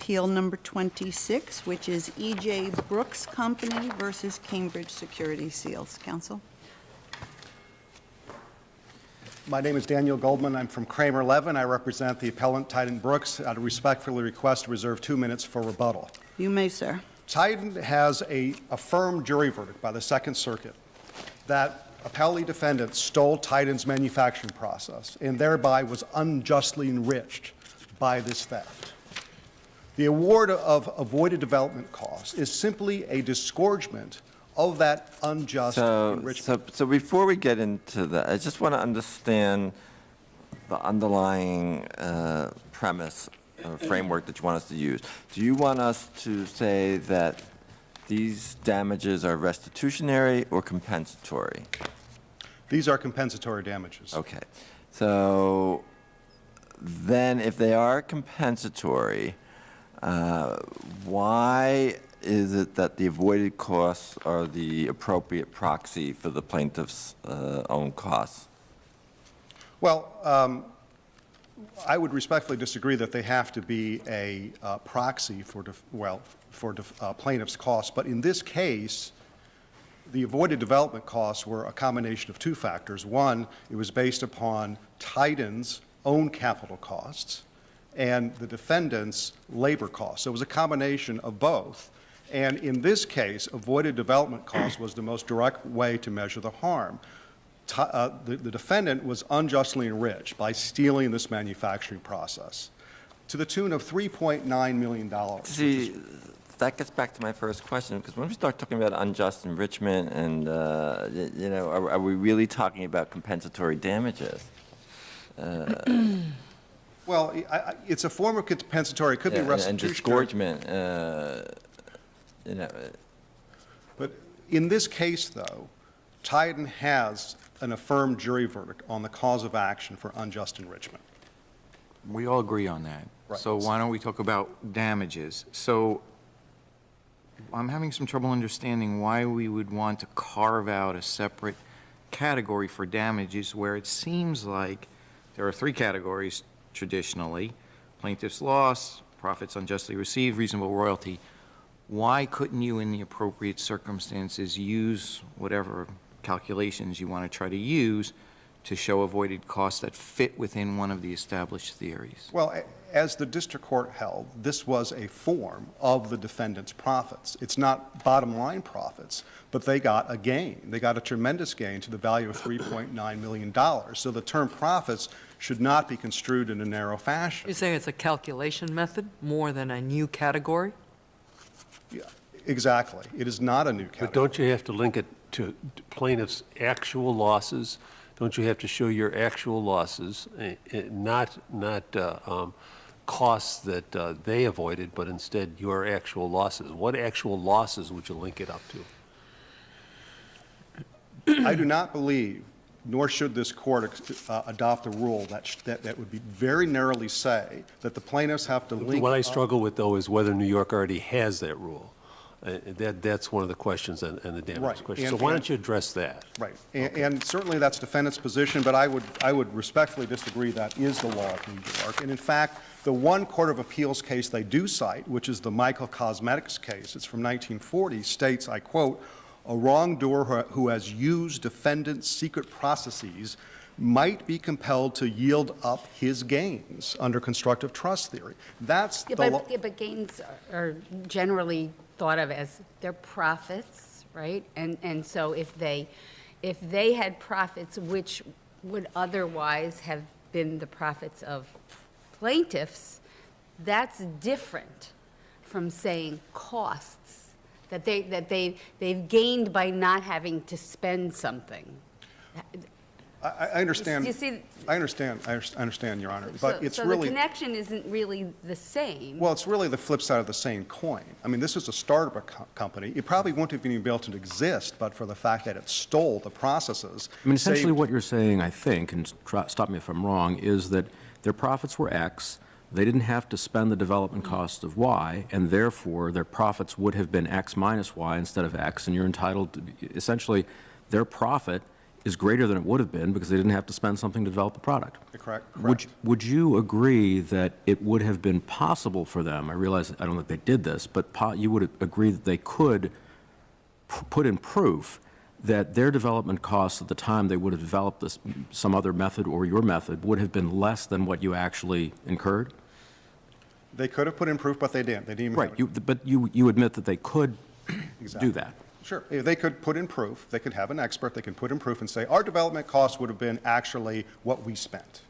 Appeal number 26, which is E.J. Brooks Company versus Cambridge Security Seals. Counsel? My name is Daniel Goldman. I'm from Kramer Levin. I represent the appellant TydenBrooks. I'd respectfully request to reserve 2 minutes for rebuttal. You may, sir. Tyden has a affirmed jury verdict by the Second Circuit that appellee defendant stole Tyden's manufacturing process and thereby was unjustly enriched by this theft. The award of avoided development costs is simply a disgorgement of that unjust enrichment. So before we get into that, I just want to understand the underlying premise or framework that you want us to use. Do you want us to say that these damages are restitutionary or compensatory? These are compensatory damages. Okay. So then if they are compensatory, why is it that the avoided costs are the appropriate proxy for the plaintiff's own costs? Well, I would respectfully disagree that they have to be a proxy for, plaintiff's costs. But in this case, the avoided development costs were a combination of two factors. One, it was based upon Tyden's own capital costs and the defendant's labor costs. So it was a combination of both. And in this case, avoided development costs was the most direct way to measure the harm. The defendant was unjustly enriched by stealing this manufacturing process to the tune of $3.9 million. See, that gets back to my first question, because when we start talking about unjust enrichment and, are we really talking about compensatory damages? Well, it's a form of compensatory. It could be restitution. And disgorgement, But in this case, though, Tyden has an affirmed jury verdict on the cause of action for unjust enrichment. We all agree on that. Right. So why don't we talk about damages? So I'm having some trouble understanding why we would want to carve out a separate category for damages where it seems like there are three categories traditionally: plaintiff's loss, profits unjustly received, reasonable royalty. Why couldn't you, in the appropriate circumstances, use whatever calculations you want to try to use to show avoided costs that fit within one of the established theories? Well, as the district court held, this was a form of the defendant's profits. It's not bottom line profits, but they got a gain. They got a tremendous gain to the value of $3.9 million. So the term profits should not be construed in a narrow fashion. You're saying it's a calculation method more than a new category? Yeah, exactly. It is not a new category. But don't you have to link it to plaintiff's actual losses? Don't you have to show your actual losses, not costs that they avoided, but instead your actual losses? What actual losses would you link it up to? I do not believe, nor should this court adopt a rule that would be very narrowly say that the plaintiffs have to link. What I struggle with, though, is whether New York already has that rule. That's one of the questions and the damage question. So why don't you address that? Right, and certainly that's defendant's position, but I would respectfully disagree that is the law of New York. And in fact, the one court of appeals case they do cite, which is the Michael Cosmetics case, it's from 1940, states, I quote, "A wrongdoer who has used defendant's secret processes might be compelled to yield up his gains under constructive trust theory." That's the law. But gains are generally thought of as their profits, right? And so if they had profits which would otherwise have been the profits of plaintiffs, that's different from saying costs that they've gained by not having to spend something. I understand. You see, I understand, Your Honor, but it's really. So the connection isn't really the same. Well, it's really the flip side of the same coin. I mean, this is a startup company. It probably wouldn't have even been able to exist but for the fact that it stole the processes. I mean, essentially what you're saying, I think, and stop me if I'm wrong, is that their profits were X, they didn't have to spend the development cost of Y, and therefore their profits would have been X minus Y instead of X, and you're entitled to, essentially, their profit is greater than it would have been because they didn't have to spend something to develop the product. Correct. Would you agree that it would have been possible for them, I realize, I don't think they did this, but you would agree that they could put in proof that their development costs at the time they would have developed this, some other method or your method would have been less than what you actually incurred? They could have put in proof, but they didn't. They didn't even Right, but you admit that they could Exactly. do that. Sure. If they could put in proof, they could have an expert, they can put in proof and say, our development costs would have been actually what we spent.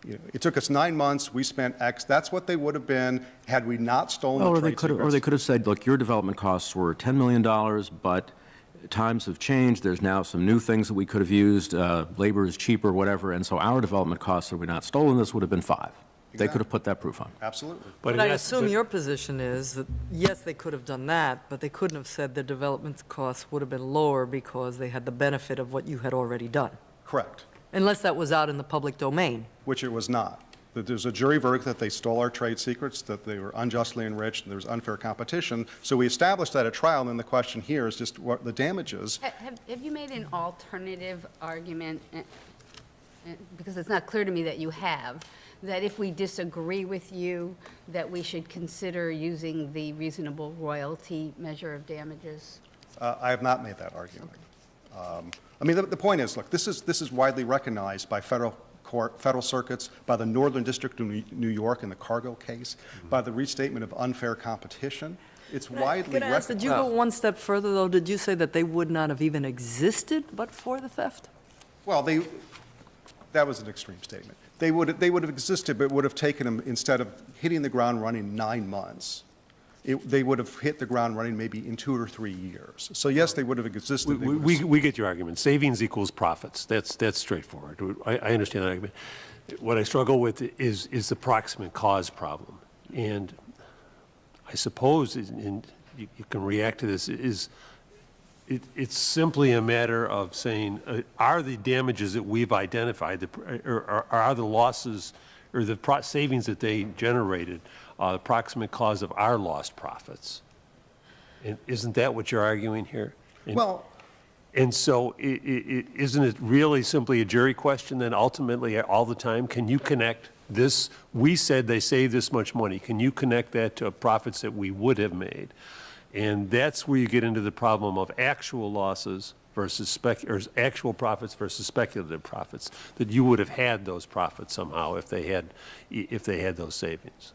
You know, it took us 9 months, we spent X, that's what they would have been had we not stolen the trade secrets. Or they could have said, look, your development costs were $10 million, but times have changed, there's now some new things that we could have used, labor is cheaper, whatever, and so our development costs, had we not stolen this, would have been 5. They could have put that proof on. Absolutely. But I assume your position is that, yes, they could have done that, but they couldn't have said the development costs would have been lower because they had the benefit of what you had already done, Correct, unless that was out in the public domain. which it was not. There's a jury verdict that they stole our trade secrets, that they were unjustly enriched, and there was unfair competition. So we established that at trial, and then the question here is just what the damages. Have you made an alternative argument, because it's not clear to me that you have, that if we disagree with you, that we should consider using the reasonable royalty measure of damages? I have not made that argument. I mean, the point is, look, this is widely recognized by federal circuits, by the Northern District of New York in the cargo case, by the restatement of unfair competition. It's widely Can I ask, recognized. did you go one step further, though? Did you say that they would not have even existed but for the theft? Well, that was an extreme statement. They would have existed, but it would have taken them, instead of hitting the ground running 9 months, they would have hit the ground running maybe in 2 or 3 years. So yes, they would have existed. They would have- We get your argument. Savings equals profits. That's straightforward. I understand that argument. What I struggle with is the proximate cause problem. And I suppose, and you can react to this, it's simply a matter of saying, are the damages that we've identified, or are the losses or the savings that they generated the proximate cause of our lost profits? And isn't that what you're arguing here? And so isn't it really simply a jury question then ultimately all the time? Can you connect this? We said they saved this much money. Can you connect that to profits that we would have made? And that's where you get into the problem of actual losses versus actual profits versus speculative profits, that you would have had those profits somehow if they had those savings.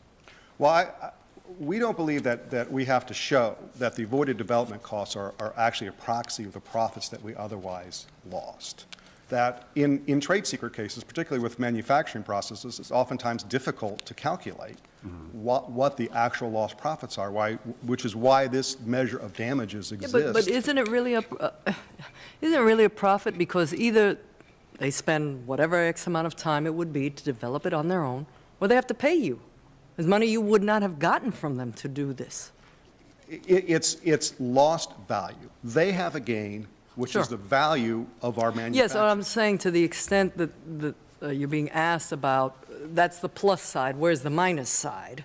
Well, we don't believe that we have to show that the avoided development costs are actually a proxy of the profits that we otherwise lost. That in trade secret cases, particularly with manufacturing processes, it's oftentimes difficult to calculate what the actual lost profits are, which is why this measure of damages exists. Yeah, but isn't it really a profit? Because either they spend whatever X amount of time it would be to develop it on their own, or they have to pay you. There's money you would not have gotten from them to do this. It's lost value. They have a gain, which Sure. is the value of our manufacturing. Yes, what I'm saying, to the extent that you're being asked about, that's the plus side, where's the minus side?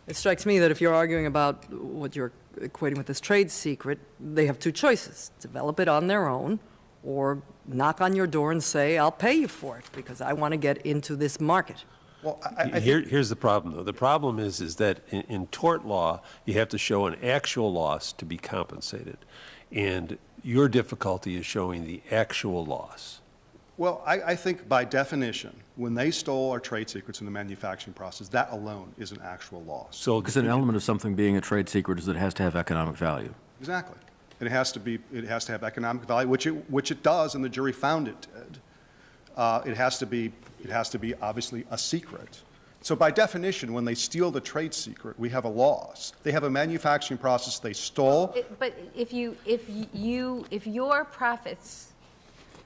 It strikes me that if you're arguing about what you're equating with this trade secret, they have 2 choices: develop it on their own, or knock on your door and say, I'll pay you for it, because I want to get into this market. Well, I think Here's the problem, though. The problem is that in tort law, you have to show an actual loss to be compensated. And your difficulty is showing the actual loss. Well, I think by definition, when they stole our trade secrets in the manufacturing process, that alone is an actual loss. So Because an element of something being a trade secret is that it has to have economic value. Exactly. It has to have economic value, which it does, and the jury found it did. It has to be obviously a secret. So by definition, when they steal the trade secret, we have a loss. They have a manufacturing process they stole. But if your profits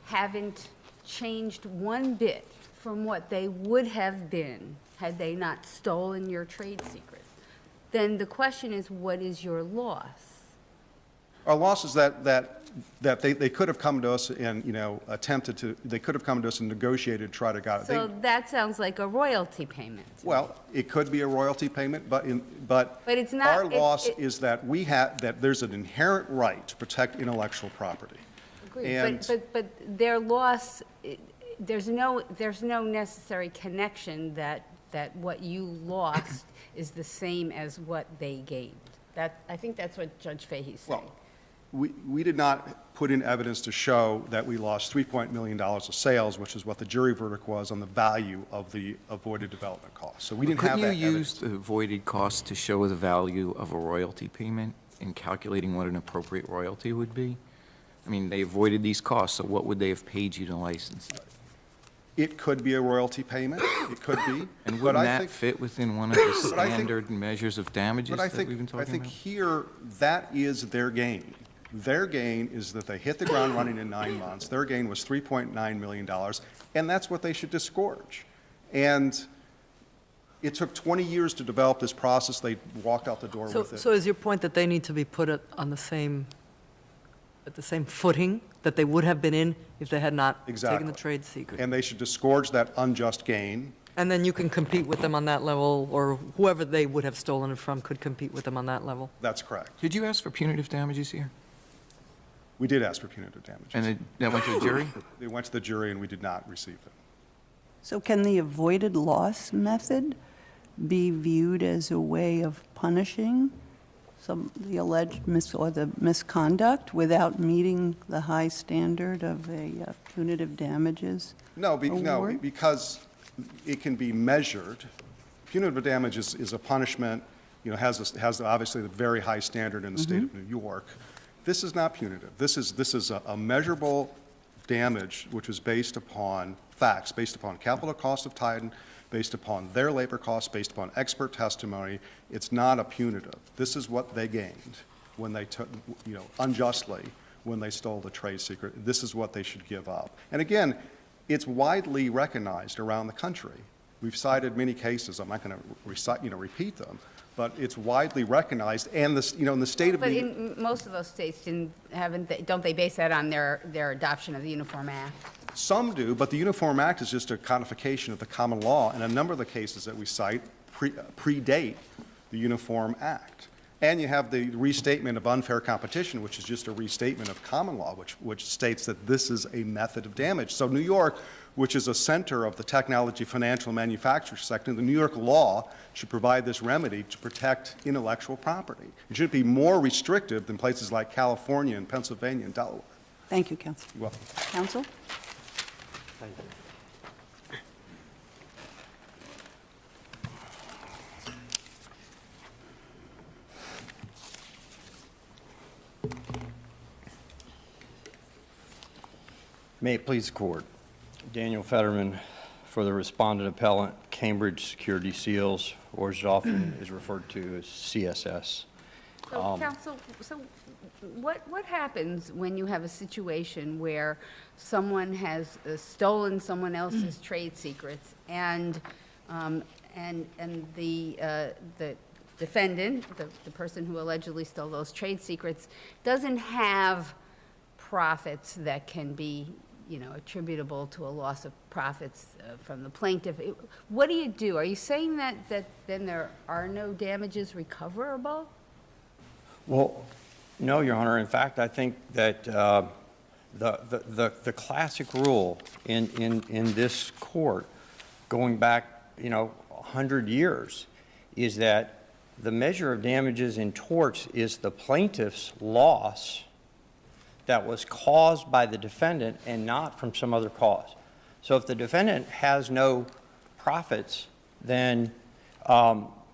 haven't changed one bit from what they would have been had they not stolen your trade secret, then the question is, what is your loss? Our loss is that they could have come to us and, they could have come to us and negotiated, try to get it. So that sounds like a royalty payment. Well, it could be a royalty payment, but it's not- our loss is that that there's an inherent right to protect intellectual property. agree. And- But their loss, there's no necessary connection that what you lost is the same as what they gained. I think that's what Judge Fahey's saying. Well, we did not put in evidence to show that we lost $3 million of sales, which is what the jury verdict was on the value of the avoided development costs. So we didn't have that Couldn't you evidence. use the avoided cost to show the value of a royalty payment in calculating what an appropriate royalty would be? I mean, they avoided these costs, so what would they have paid you to license it? It could be a royalty payment, it could be. And but wouldn't I that think- fit within one of the But I think- standard measures of damages But I that we've been think, talking about? here, that is their gain. Their gain is that they hit the ground running in 9 months. Their gain was $3.9 million, and that's what they should disgorge. And it took 20 years to develop this process. They walked out the door with it. So is your point that they need to be put at the same footing that they would have been in if they had not taken Exactly. the trade secret? And they should disgorge that unjust gain. And then you can compete with them on that level, or whoever they would have stolen it from could compete with them on that level? That's correct. Did you ask for punitive damages here? We did ask for punitive damages. And that went to the jury? They went to the jury, and we did not receive them. So can the avoided loss method be viewed as a way of punishing the alleged or the misconduct without meeting the high standard of a punitive damages? No, award? because it can be measured. Punitive damage is a punishment, has obviously the very high standard in the state of New York. This is not punitive. This is a measurable damage which is based upon facts, based upon capital cost of Tyden, based upon their labor costs, based upon expert testimony. It's not a punitive. This is what they gained when they took, unjustly, when they stole the trade secret. This is what they should give up. And again, it's widely recognized around the country. We've cited many cases. I'm not going to repeat them, but it's widely recognized. And in the state of But New in most of those states, don't they base that on their adoption of the Uniform Act? Some do, but the Uniform Act is just a codification of the common law, and a number of the cases that we cite predate the Uniform Act. And you have the restatement of unfair competition, which is just a restatement of common law, which states that this is a method of damage. So New York, which is a center of the technology, financial, and manufacturing sector, the New York law should provide this remedy to protect intellectual property. It should be more restrictive than places like California and Pennsylvania and Delaware. Thank you, Counsel. You're welcome. Counsel? May it please the court. Daniel Fetterman for the Respondent Appellant, Cambridge Security Seals, or as it often is referred to as CSS. So, counsel, what happens when you have a situation where someone has stolen someone else's trade secrets and the defendant, the person who allegedly stole those trade secrets, doesn't have profits that can be, attributable to a loss of profits from the plaintiff? What do? Are you saying that then there are no damages recoverable? Well, no, Your Honor. In fact, I think that the classic rule in this court, going back, 100 years, is that the measure of damages in torts is the plaintiff's loss that was caused by the defendant and not from some other cause. So if the defendant has no profits, then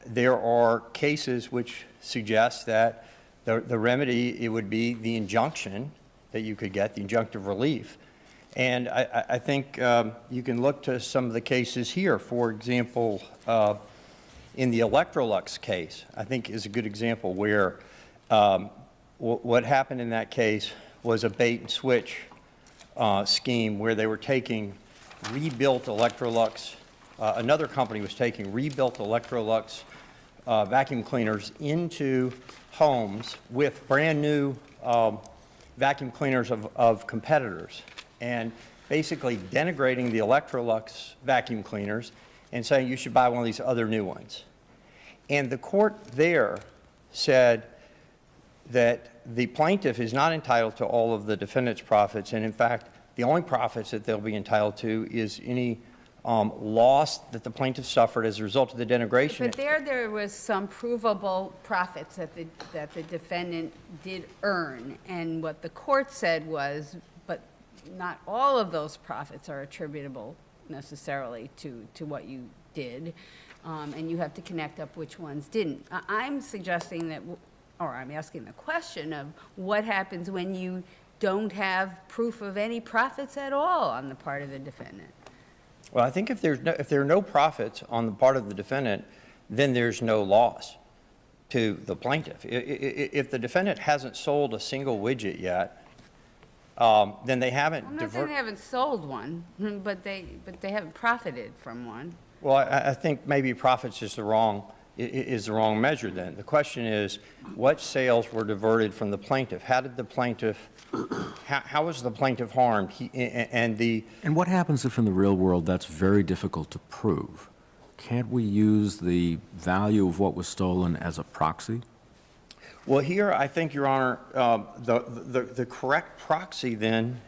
there are cases which suggest that the remedy, it would be the injunction that you could get, the injunctive relief. And I think you can look to some of the cases here. For example, in the Electrolux case, I think is a good example where what happened in that case was a bait and switch scheme where they were taking rebuilt Electrolux, another company was taking rebuilt Electrolux vacuum cleaners into homes with brand new vacuum cleaners of competitors, and basically denigrating the Electrolux vacuum cleaners and saying you should buy one of these other new ones. And the court there said that the plaintiff is not entitled to all of the defendant's profits, and in fact, the only profits that they'll be entitled to is any loss that the plaintiff suffered as a result of the denigration. But there was some provable profits that the defendant did earn, and what the court said was, but not all of those profits are attributable necessarily to what you did, and you have to connect up which ones didn't. I'm suggesting that, or I'm asking the question of what happens when you don't have proof of any profits at all on the part of the defendant. Well, I think if there are no profits on the part of the defendant, then there's no loss to the plaintiff. If the defendant hasn't sold a single widget yet, then they haven't. I'm not saying they haven't sold one, but they haven't profited from one. Well, I think maybe profits is the wrong measure then. The question is, what sales were diverted from the plaintiff? How did the plaintiff, how was the plaintiff harmed? And what happens if in the real world that's very difficult to prove? Can't we use the value of what was stolen as a proxy? Well, here, I think, Your Honor, the correct proxy then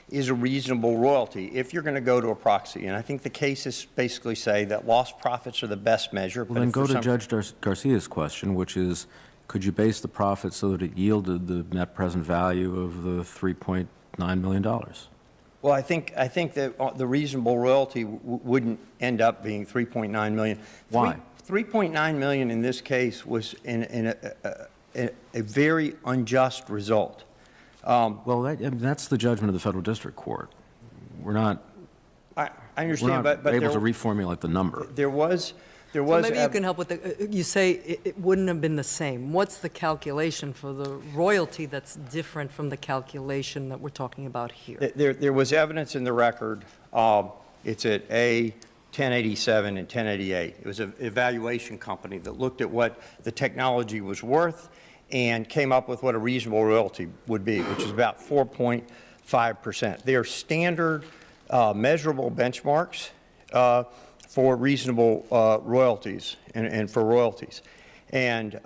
is a reasonable royalty, if you're going to go to a proxy. And I think the cases basically say that lost profits are the best measure. Well, then go to Judge Garcia's question, which is, could you base the profit so that it yielded the net present value of the $3.9 million? Well, I think that the reasonable royalty wouldn't end up being $3.9 million. Why? $3.9 million in this case was in a very unjust result. Well, that's the judgment of the federal district court. We're not. I understand, we're not but able to reformulate the number. There was. So maybe you can help with the, you say it wouldn't have been the same. What's the calculation for the royalty that's different from the calculation that we're talking about here? There was evidence in the record. It's at A 1087 and 1088. It was an evaluation company that looked at what the technology was worth and came up with what a reasonable royalty would be, which is about 4.5%. They are standard measurable benchmarks for reasonable royalties and for royalties. And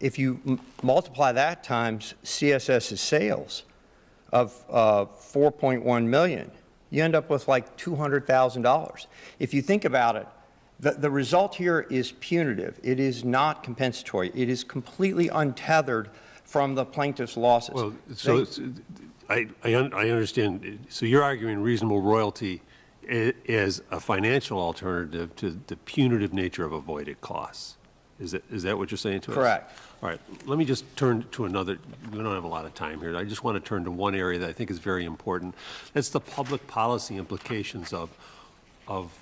if you multiply that times CSS's sales of 4.1 million, you end up with like $200,000. If you think about it, the result here is punitive. It is not compensatory. It is completely untethered from the plaintiff's losses. Well, so I understand. So you're arguing reasonable royalty as a financial alternative to the punitive nature of avoided costs. Is that what you're saying to us? Correct. All right. Let me just turn to another. We don't have a lot of time here. I just want to turn to one area that I think is very important. That's the public policy implications of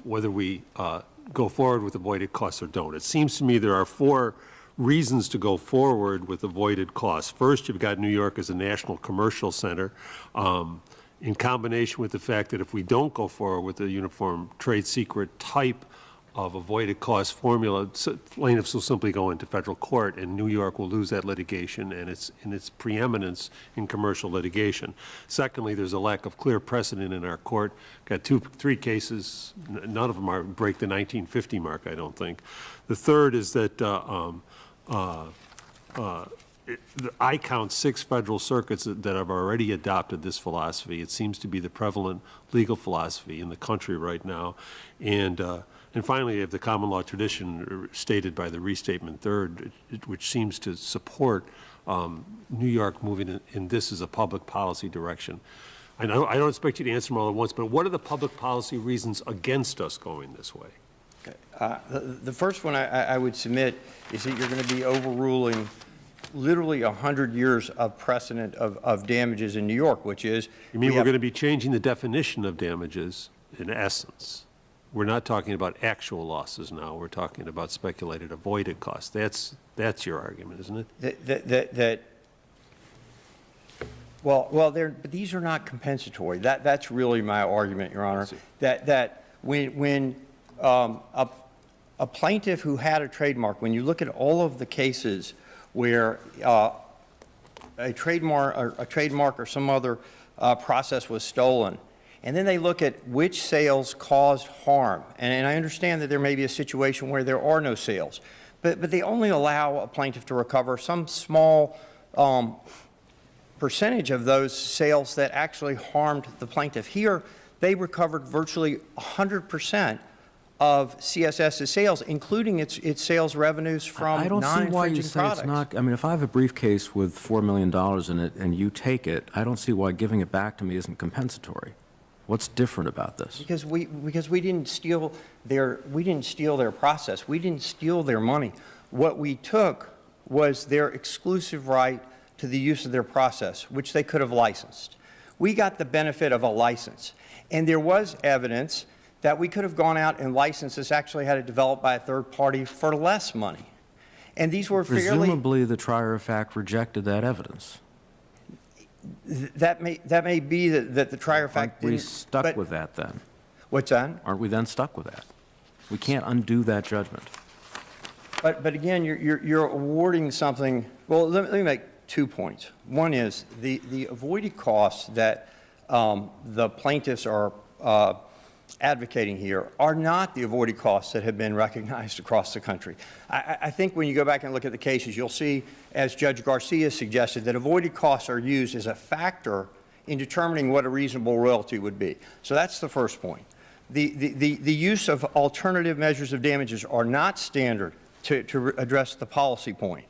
whether we go forward with avoided costs or don't. It seems to me there are 4 reasons to go forward with avoided costs. First, you've got New York as a national commercial center, in combination with the fact that if we don't go forward with the uniform trade secret type of avoided cost formula, plaintiffs will simply go into federal court, and New York will lose that litigation and its preeminence in commercial litigation. Secondly, there's a lack of clear precedent in our court. Got 3 cases, none of them break the 1950 mark, I don't think. The third is that I count 6 federal circuits that have already adopted this philosophy. It seems to be the prevalent legal philosophy in the country right now. And finally, you have the common law tradition stated by the Restatement Third, which seems to support New York moving in this as a public policy direction. I don't expect you to answer them all at once, but what are the public policy reasons against us going this way? Okay. The first one I would submit is that you're going to be overruling literally 100 years of precedent of damages in New York, which is... You mean we're going to be changing the definition of damages in essence? We're not talking about actual losses now. We're talking about speculated avoided costs. That's your argument, isn't it? But these are not compensatory. That's really my argument, Your Honor. That when a plaintiff who had a trademark, when you look at all of the cases where a trademark or some other process was stolen, and then they look at which sales caused harm. And I understand that there may be a situation where there are no sales, but they only allow a plaintiff to recover some small percentage of those sales that actually harmed the plaintiff. Here, they recovered virtually 100% of CSS's sales, including its sales revenues from I don't see why you non-infringing say products. it's not, I mean, if I have a briefcase with $4 million in it and you take it, I don't see why giving it back to me isn't compensatory. What's different about this? Because we didn't steal their process. We didn't steal their money. What we took was their exclusive right to the use of their process, which they could have licensed. We got the benefit of a license. And there was evidence that we could have gone out and licensed this, actually had it developed by a third party for less money. And these were fairly... Presumably, the trier of fact rejected that evidence. That may be that the trier of fact Aren't we didn't... stuck but- with that then? What's that? Aren't we then stuck with that? We can't undo that judgment. But again, you're awarding something... Well, let me make 2 points. One is the avoided costs that the plaintiffs are advocating here are not the avoided costs that have been recognized across the country. I think when you go back and look at the cases, you'll see, as Judge Garcia suggested, that avoided costs are used as a factor in determining what a reasonable royalty would be. So that's the first point. The use of alternative measures of damages are not standard to address the policy point.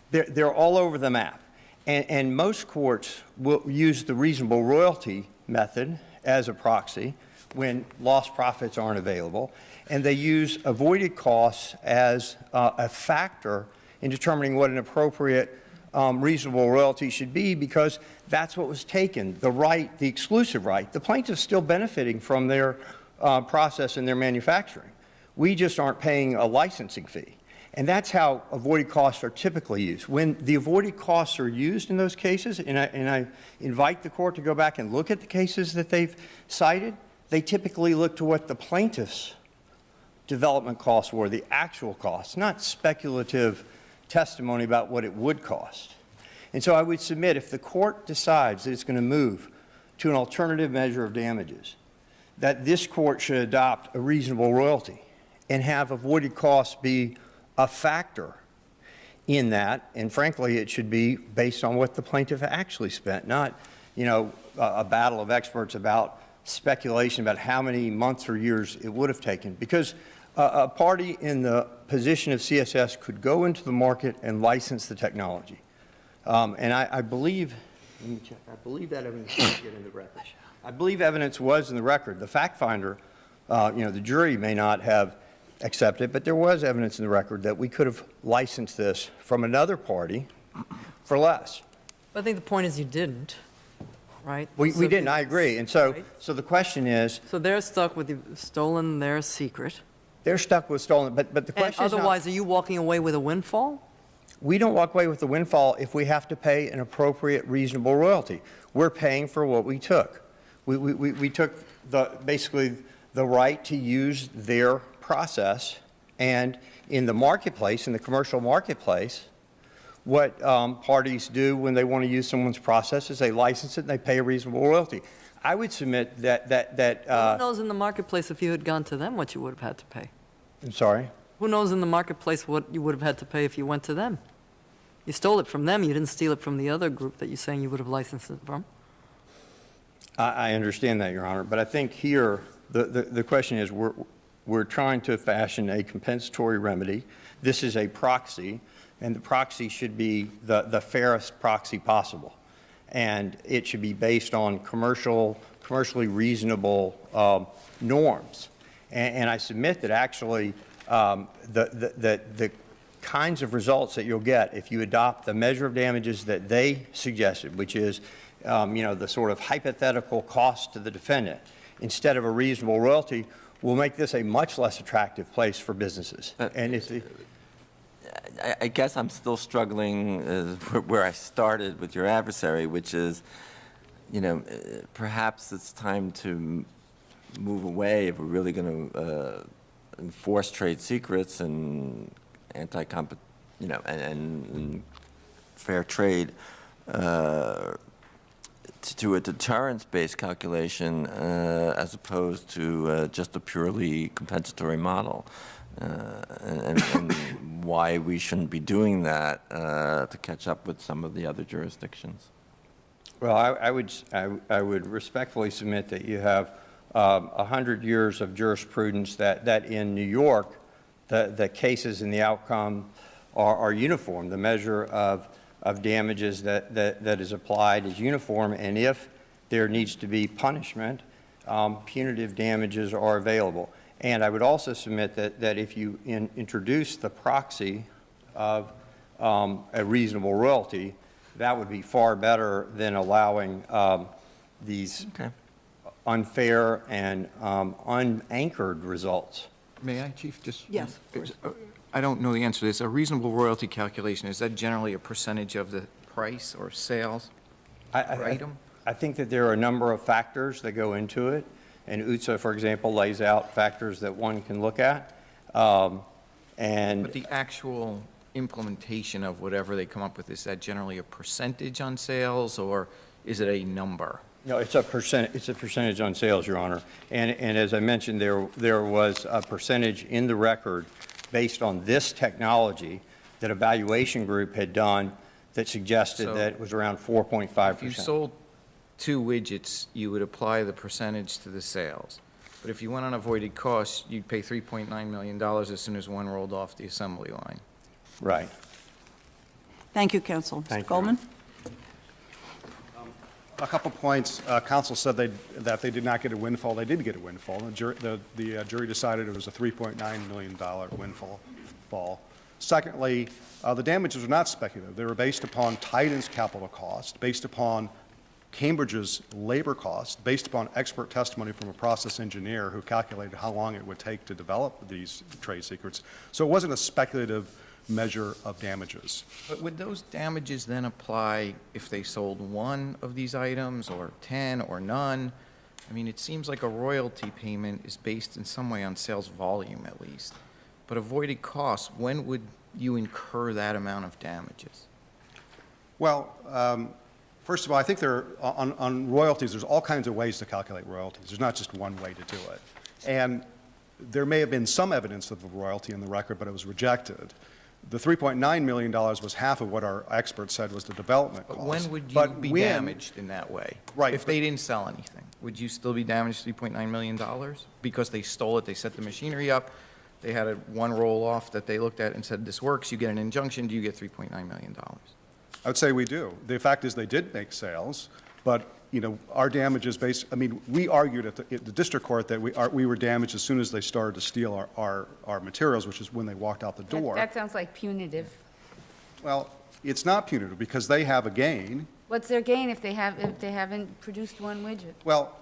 They're all over the map. And most courts will use the reasonable royalty method as a proxy when lost profits aren't available, and they use avoided costs as a factor in determining what an appropriate reasonable royalty should be, because that's what was taken, the exclusive right. The plaintiff's still benefiting from their process and their manufacturing. We just aren't paying a licensing fee. And that's how avoided costs are typically used. When the avoided costs are used in those cases, and I invite the court to go back and look at the cases that they've cited, they typically look to what the plaintiff's development costs were, the actual costs, not speculative testimony about what it would cost. And so I would submit, if the court decides that it's going to move to an alternative measure of damages, that this court should adopt a reasonable royalty and have avoided costs be a factor in that. And frankly, it should be based on what the plaintiff actually spent, not, a battle of experts about speculation about how many months or years it would have taken. Because a party in the position of CSS could go into the market and license the technology. And I believe, let me check, I believe that evidence did get in the record. I believe evidence was in the record. The fact finder, the jury may not have accepted, but there was evidence in the record that we could have licensed this from another party for less. I think the point is you didn't, right? We So if didn't, you- I agree. And so, Right. so the question is, So they're stuck with the stolen their secret. they're stuck with stolen, but the And question is not, otherwise, are you walking away with a windfall? we don't walk away with the windfall if we have to pay an appropriate, reasonable royalty. We're paying for what we took. We took basically the right to use their process, and in the marketplace, in the commercial marketplace, what parties do when they want to use someone's process is they license it and they pay a reasonable royalty. I would submit that Who knows in the marketplace if you had gone to them what you would have had to pay? I'm sorry? Who knows in the marketplace what you would have had to pay if you went to them? You stole it from them, you didn't steal it from the other group that you're saying you would have licensed it from. I understand that, Your Honor, but I think here the question is we're trying to fashion a compensatory remedy. This is a proxy, and the proxy should be the fairest proxy possible. And it should be based on commercially reasonable norms. And I submit that actually the kinds of results that you'll get if you adopt the measure of damages that they suggested, which is the sort of hypothetical cost to the defendant, instead of a reasonable royalty, will make this a much less attractive place for businesses. And it's, I guess I'm still struggling where I started with your adversary, which is, perhaps it's time to move away if we're really going to enforce trade secrets and and fair trade to a deterrence-based calculation as opposed to just a purely compensatory model. and why we shouldn't be doing that to catch up with some of the other jurisdictions. Well, I would respectfully submit that you have 100 years of jurisprudence that in New York, the cases and the outcome are uniform. The measure of damages that is applied is uniform, and if there needs to be punishment, punitive damages are available. And I would also submit that if you introduce the proxy of a reasonable royalty, that would be far better than allowing these unfair and unanchored results. May I, Chief, just? Yes, of course. I don't know the answer to this. A reasonable royalty calculation, is that generally a percentage of the price or sales per item? I think that there are a number of factors that go into it, and UTSA, for example, lays out factors that one can look at. But the actual implementation of whatever they come up with, is that generally a percentage on sales, or is it a number? No, it's a percentage on sales, Your Honor. And as I mentioned, there was a percentage in the record based on this technology that a valuation group had done that suggested that it was around 4.5%. If you sold 2 widgets, you would apply the percentage to the sales. But if you went on avoided costs, you'd pay $3.9 million as soon as one rolled off the assembly line. Right. Thank you, counsel. Thank Mr. you. Goldman? A couple points. Counsel said that they did not get a windfall. They did get a windfall. The jury decided it was a $3.9 million windfall. Secondly, the damages were not speculative. They were based upon Tyden's capital cost, based upon Cambridge's labor cost, based upon expert testimony from a process engineer who calculated how long it would take to develop these trade secrets. So it wasn't a speculative measure of damages. But would those damages then apply if they sold 1 of these items, or 10, or none? I mean, it seems like a royalty payment is based in some way on sales volume, at least. But avoided costs, when would you incur that amount of damages? Well, first of all, I think on royalties, there's all kinds of ways to calculate royalties. There's not just one way to do it. And there may have been some evidence of a royalty in the record, but it was rejected. The $3.9 million was half of what our experts said was the development cost. But when would you be damaged in that way? Right, If they didn't sell anything, would you still be damaged $3.9 million? Because they stole it, they set the machinery up, they had one roll off that they looked at and said, this works, you get an injunction, do you get $3.9 million? I would say we do. The fact is they did make sales, but, you know, our damages we argued at the district court that we were damaged as soon as they started to steal our materials, which is when they walked out the door. That sounds like punitive. Well, it's not punitive because they have a gain. What's their gain if they haven't produced 1 widget? Well,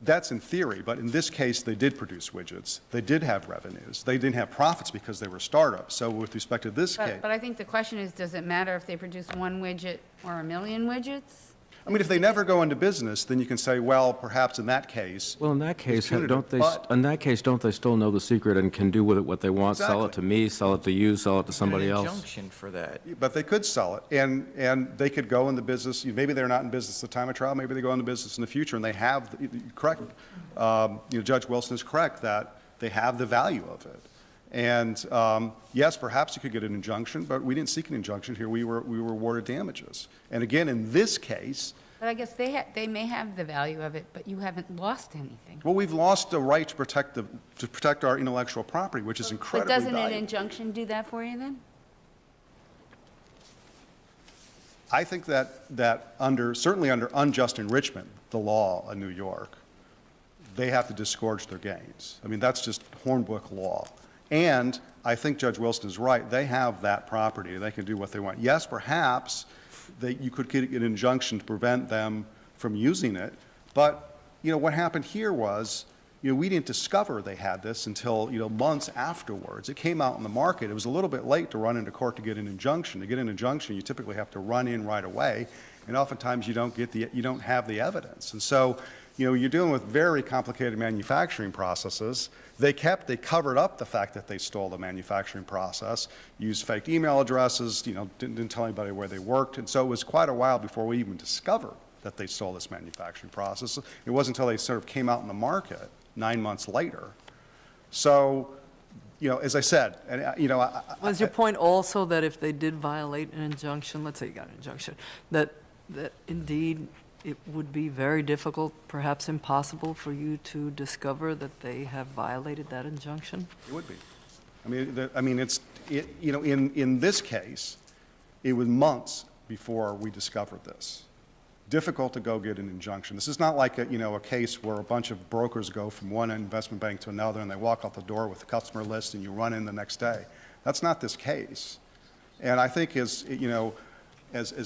that's in theory, but in this case, they did produce widgets. They did have revenues. They didn't have profits because they were startups. So with respect to this case, But I think the question is, does it matter if they produce 1 widget or 1 million widgets? I mean, if they never go into business, then you can say, well, perhaps in that case. Well, in that case, punitive, don't they, but- in that case, don't they still know the secret and can do with it what they want? Sell it to me, sell it to you, sell it to somebody An else? injunction for that. But they could sell it, and they could go into business. Maybe they're not in business at the time of trial. Maybe they go into business in the future, and they have correct. Judge Wilson is correct that they have the value of it. And yes, perhaps you could get an injunction, but we didn't seek an injunction here. We were awarded damages. And again, in this case. But I guess they may have the value of it, but you haven't lost anything. Well, we've lost the right to protect our intellectual property, which is But incredibly doesn't an valuable. injunction do that for you then? I think that certainly under unjust enrichment, the law in New York, they have to disgorge their gains. I mean, that's just Hornbook law. And I think Judge Wilson is right. They have that property. They can do what they want. Yes, perhaps you could get an injunction to prevent them from using it. But, what happened here was, we didn't discover they had this until, months afterwards. It came out in the market. It was a little bit late to run into court to get an injunction. To get an injunction, you typically have to run in right away. And oftentimes you don't have the evidence. And so, you're dealing with very complicated manufacturing processes. They covered up the fact that they stole the manufacturing process, used fake email addresses, didn't tell anybody where they worked. And so it was quite a while before we even discovered that they stole this manufacturing process. It wasn't until they sort of came out in the market 9 months later. So as I said, and, Was your point also that if they did violate an injunction, let's say you got an injunction, that indeed it would be very difficult, perhaps impossible, for you to discover that they have violated that injunction? It would be. In this case, it was months before we discovered this. Difficult to go get an injunction. This is not like a case where a bunch of brokers go from one investment bank to another and they walk out the door with a customer list and you run in the next day. That's not this case. And I think as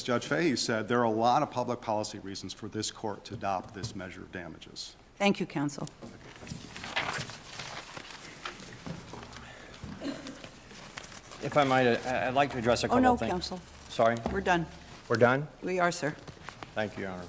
Judge Fahey said, there are a lot of public policy reasons for this court to adopt this measure of damages. Thank you, counsel. If I might, I'd like to address a Oh, couple no, of things. counsel. Sorry, We're done. we're done? We are, sir. Thank you, Your Honor.